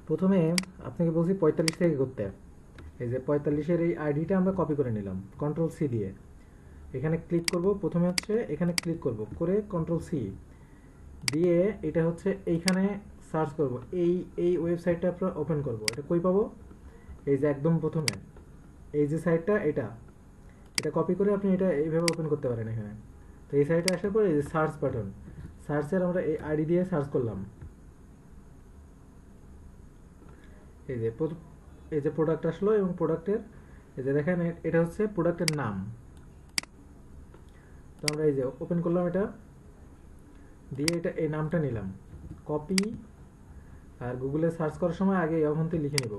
প্রথমে আপনাকে বলছি 45 থেকে করতে। এই যে 45-এর এই আইডিটা আমরা কপি করে নিলাম কন্ট্রোল সি দিয়ে। এখানে ক্লিক করব, প্রথমে হচ্ছে এখানে ক্লিক করব, করে কন্ট্রোল সি দিয়ে এটা হচ্ছে এইখানে সার্চ করব। এই এই ওয়েবসাইটটা আপনারা ওপেন করব। এটা কই পাবো? এই যে একদম প্রথমে এই যে সাইটটা, এটা এটা কপি করে আপনি এটা এইভাবে ওপেন করতে পারেন এখানে। তো এই সাইটে আসার পর এই যে সার্চ বাটন, সার্চের আমরা এই আইডি দিয়ে সার্চ করলাম। এই যে এই যে প্রোডাক্ট আসলো এবং প্রোডাক্টের এই যে দেখেন এটা হচ্ছে প্রোডাক্টের নাম। তো আমরা এই যে ওপেন করলাম, এটা দিয়ে এটা এই নামটা নিলাম কপি, আর গুগলে সার্চ করার সময় আগে অভন্তি লিখে নিব,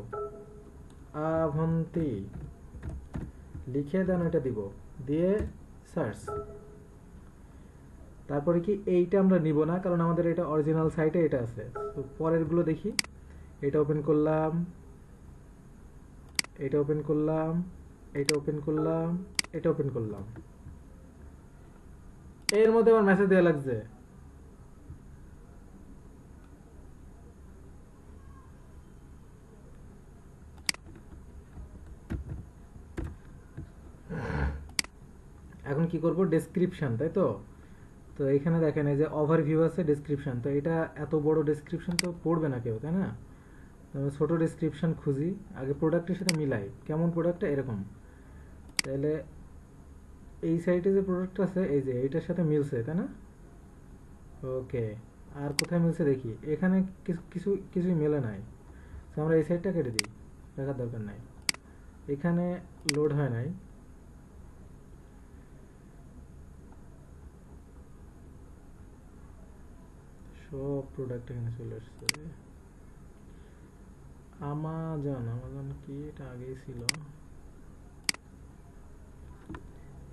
অভন্তি লিখে দেন এটা দিব, দিয়ে সার্চ। তারপরে কি এইটা আমরা নিব না, কারণ আমাদের এটা অরিজিনাল সাইটে এটা আছে। তো পরেরগুলো দেখি। এটা ওপেন করলাম, এটা ওপেন করলাম, এটা ওপেন করলাম, এটা ওপেন করলাম। এর মধ্যে আমার মেসেজ দেওয়া লাগছে। এখন কি করব? ডেসক্রিপশন, তাই তো? তো এখানে দেখেন এই যে ওভারভিউ আছে, ডেসক্রিপশন। তো এটা এত বড় ডেসক্রিপশন তো পড়বে না কেউ, তাই না? আমরা ছোট ডেসক্রিপশন খুঁজি, আগে প্রোডাক্টের সাথে মিলাই কেমন প্রোডাক্টটা এরকম। তাহলে এই সাইটে যে প্রোডাক্ট আছে এই যে এইটার সাথে মিলছে, তাই না? ওকে, আর কোথায় মিলছে দেখি। এখানে কিছুই মেলে নাই। তো আমরা এই সাইডটা কেটে দিই, দেখার দরকার নাই। এখানে লোড হয় নাই। সব প্রোডাক্ট এখানে চলে আসছে। আমাজন কি এটা আগেই ছিল?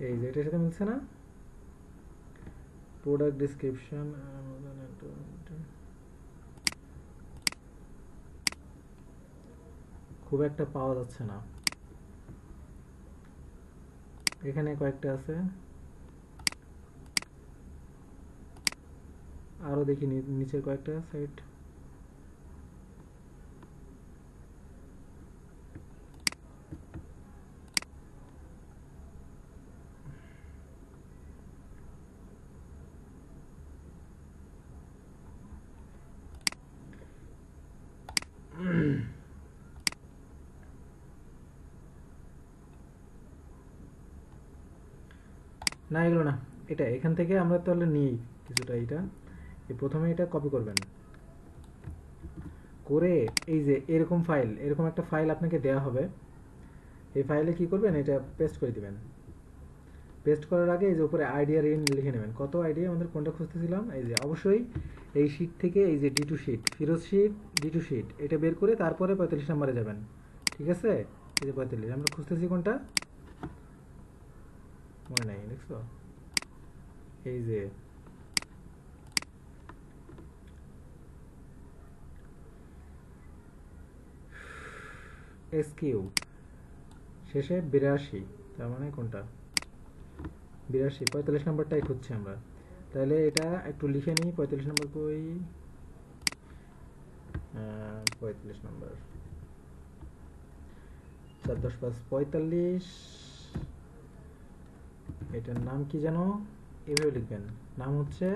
এই যে এটার সাথে মিলছে না? প্রোডাক্ট ডেসক্রিপশন খুব একটা পাওয়া যাচ্ছে না। এখানে কয়েকটা আছে, আরো দেখি নিচের কয়েকটা সাইট। না, এগুলো না। এটা এখান থেকে আমরা তাহলে নিই কিছুটা। এটা প্রথমে এটা কপি করবেন, করে এই যে এরকম ফাইল, এরকম একটা ফাইল আপনাকে দেয়া হবে। এই ফাইলে কি করবেন? এটা পেস্ট করে দিবেন। পেস্ট করার আগে এই যে উপরে আইডিয়া রেন লিখে নেবেন। কত আইডিয়া আমাদের কোনটা খুঁজতেছিলাম? এই যে অবশ্যই এই শীট থেকে এই যে D2 sheet, Firoz sheet, D2 sheet, এটা বের করে তারপরে 45 নম্বরে যাবেন। ঠিক আছে? এই যে 45 আমরা খুঁজতেছি কোনটা, মনে নাই, দেখছো? এই যে SQ শেষে 82, তার মানে কোনটা? 82, 45 নম্বরটাই খুঁজছি আমরা। তাহলে এটা একটু লিখে নিই। 45 নম্বর কই? 45 নম্বর 4 10 5 45। এটার নাম কি যেন? এভাবে লিখবেন, নাম হচ্ছে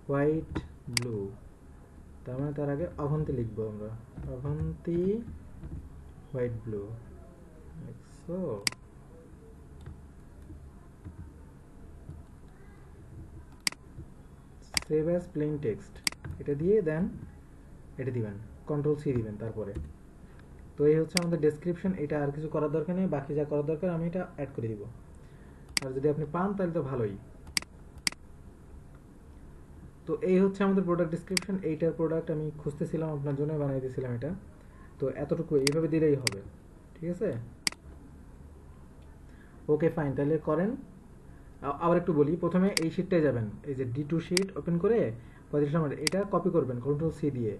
হোয়াইট ব্লু। তার মানে তার আগে অভন্তি লিখবো আমরা, অভন্তি হোয়াইট ব্লু। দেখছো? সেভ অ্যাজ প্লেন টেক্সট, এটা দিয়ে দেন এটা দিবেন, কন্ট্রোল সি দিবেন তারপরে। তো এই হচ্ছে আমাদের ডেসক্রিপশন। এটা আর কিছু করার দরকার নেই, বাকি যা করার দরকার আমি এটা অ্যাড করে দিব। আর যদি আপনি পান তাহলে তো ভালোই। তো এই হচ্ছে আমাদের প্রোডাক্ট ডেসক্রিপশন। এইটার প্রোডাক্ট আমি খুঁজতেছিলাম, আপনার জন্য বানিয়ে দিয়েছিলাম এটা। তো এতটুকু এইভাবে দিলেই হবে। ঠিক আছে? ওকে ফাইন, তাহলে করেন। আবার একটু বলি, প্রথমে এই শিটটায় যাবেন, এই যে D2 শিট ওপেন করে 35 নম্বর এটা কপি করবেন কন্ট্রোল সি দিয়ে,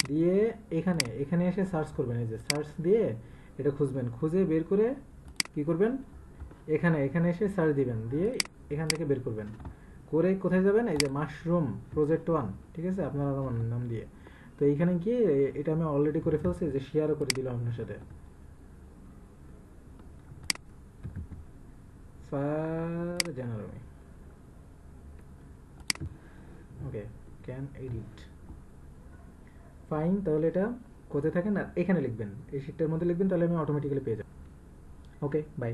দিয়ে এখানে এখানে এসে সার্চ করবেন। এই যে সার্চ দিয়ে এটা খুঁজবেন, খুঁজে বের করে কি করবেন? এখানে এখানে এসে সার্চ দিবেন, দিয়ে এখান থেকে বের করবেন। করে কোথায় যাবেন? এই যে মাশরুম প্রজেক্ট 1, ঠিক আছে? আপনার নাম দিয়ে। তো এইখানে গিয়ে এটা আমি অলরেডি করে ফেলছি, যে শেয়ারও করে দিলাম আপনার সাথে। Far January, okay, can edit, fine. তাহলে এটা কোথায় থাকেন, আর এখানে লিখবেন, এই শিটটার মধ্যে লিখবেন, তাহলে আমি অটোমেটিক্যালি পেয়ে যাব। ওকে, বাই।